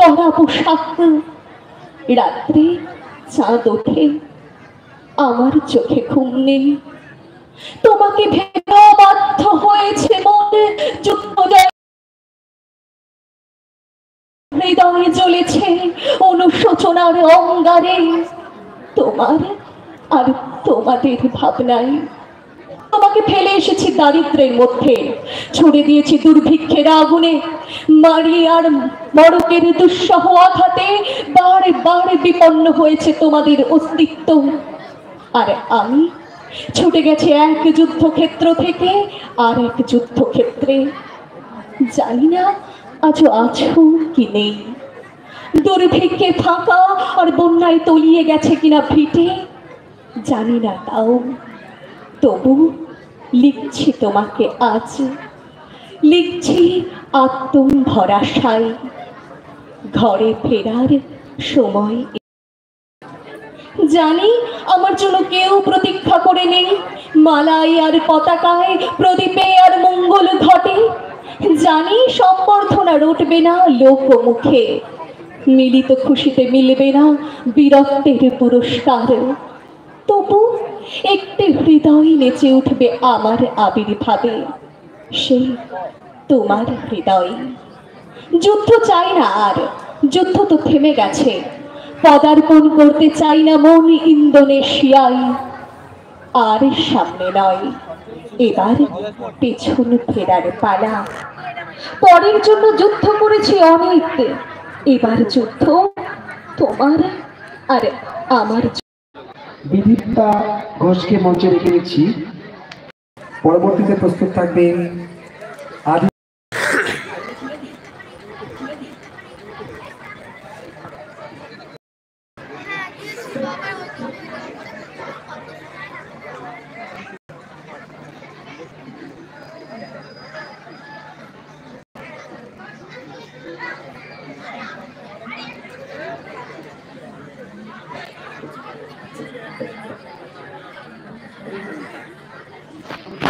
পরাবো শাক। রাত্রে চাঁদ ওঠে, আমার চোখে ঘুম নেই। তোমাকে ভেবে বাধ্য হয়েছে মনে, যুদ্ধ হৃদয়ে জ্বলেছে অনুশোচনার অঙ্গারে। তোমার আর তোমাদের ভাবনায় তোমাকে ফেলে এসেছি দারিদ্র্যের মধ্যে, ছুড়ে দিয়েছি দুর্ভিক্ষের আগুনে। মারি আর মড়কের দুঃসহ আঘাতে বারে বারে বিপন্ন হয়েছে তোমাদের অস্তিত্ব। আর আমি ছুটে গেছি এক যুদ্ধক্ষেত্র থেকে আর এক যুদ্ধক্ষেত্রে। জানি না আজও আছো কি নেই, দুর্ভিক্ষে ফাঁকা আর বন্যায় তলিয়ে গেছে কিনা ভিটে জানি না তাও। তবু লিখছি তোমাকে আজ, লিখছি আত্ম ভরাশায়। ঘরে ফেরার সময় জানি আমার জন্য কেউ প্রতীক্ষা করে নেই, মালায় আর পতাকায়, প্রদীপে আর মঙ্গল ঘটে। জানি সম্বর্ধনা রটবে না লোকমুখে, মিলিত খুশিতে মিলবে না বীরত্বের পুরস্কার। তবু একটি হৃদয় নেচে উঠবে আমার আবির্ভাবে, সেই তোমার হৃদয়। যুদ্ধ চাই না আর, যুদ্ধ তো থেমে গেছে। পদার্পণ করতে চাই না মন ইন্দোনেশিয়ায়। আর সামনে নয়, এবার পেছন ফেরার পালা। পরের জন্য যুদ্ধ করেছি অনেক, এবার যুদ্ধ তোমার আর আমার। বিদীপ্তা ঘোষকে মঞ্চে রেখে দিচ্ছি। পরবর্তীতে প্রস্তুত থাকবেন আদি।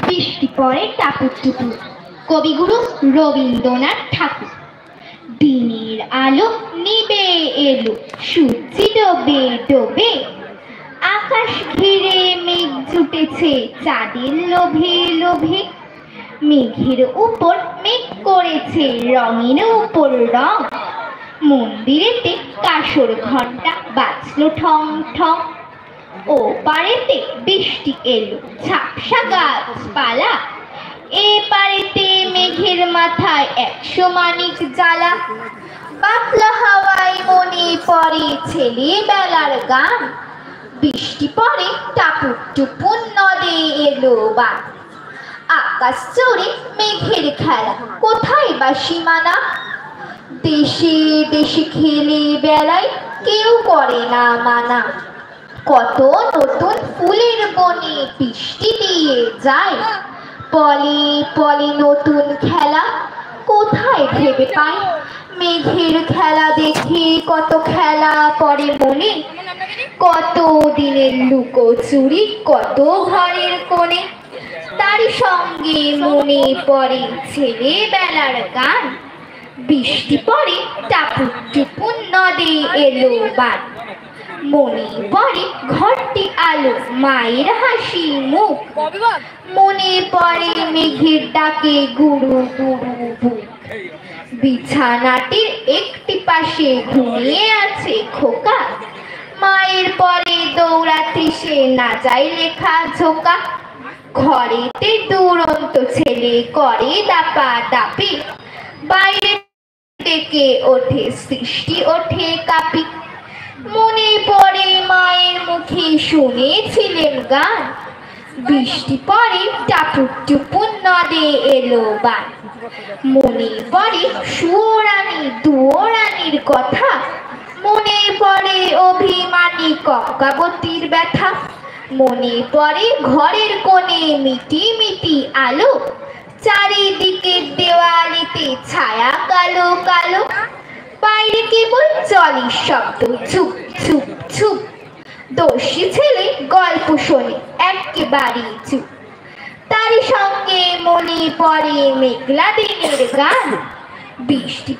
বৃষ্টি পড়ে টাপুর টুপুর, কবিগুরু রবীন্দ্রনাথ ঠাকুর। দিনের আলো নিবে এলো, সূর্য ডোবে ডোবে, আকাশ ঘিরে মেঘ জুটেছে চাঁদের লোভে লোভে। মেঘের উপর মেঘ করেছে রঙের উপর রং, মন্দিরেতে কাসর ঘন্টা বাজলো ঠং ঠং। ও পারেতে বৃষ্টি এলো, ঝাপসা গাছপালা, এ পারেতে মেঘের মাথায় 100 মানিক জ্বালা। পাতলা হাওয়ায় মনে পড়ে ছেলেবেলার গান, বৃষ্টি পড়ে টাপুর টুপুর নদে এলো বান। আকাশ জুড়ে মেঘের খেলা, কোথায় বা সীমানা? দেশে দেশে খেলে বেড়ায়, কেউ করে না মানা। কত নতুন ফুলের বনে বৃষ্টি দিয়ে যায়, পলে পলে নতুন খেলা, কোথায় ভেবে পায়? মেঘের খেলা দেখে কত খেলা পড়ে মনে, কত দিনের লুকোচুরি, কত ঘরের কোণে। তার সঙ্গে মনে পড়ে ছেলেবেলার গান, বৃষ্টি পড়ে টাপুর টুপুর নদে এলো বান। মনে পড়ে ঘরটি আলো, মায়ের হাসি মুখ, মনে পড়ে মেঘের ডাকে গুরু গুরু বুক। বিছানাটির একটি পাশে ঘুমিয়ে আছে খোকা, মায়ের পরে দৌড়াতে সে না যায় লেখা ঝোকা। ঘরেতে দুরন্ত ছেলে করে দাপা দাপি, বাইরে থেকে ওঠে সৃষ্টি ওঠে কাপি। মনে পড়ে মায়ের মুখে শুনেছিলেন গান, বৃষ্টি পড়ে টাপুর টুপুর নদে এলো বান। মনে পড়ে সুয়োরানী দুয়োরানীর কথা, মনে পড়ে অভিমানী কক্কাবতীর ব্যথা। মনে পড়ে ঘরের কোণে মিটি মিটি আলো, চারিদিকে দেওয়ালিতে ছায়া কালো কালো। বাইরে কেবল জলের শব্দ, ঝুপ ঝুপ ঝুপ। দোষী ছেলে গল্প শোনে একেবারে চুপ। তারই সঙ্গে মনে পড়ে মেঘলা দিনের গান, বৃষ্টি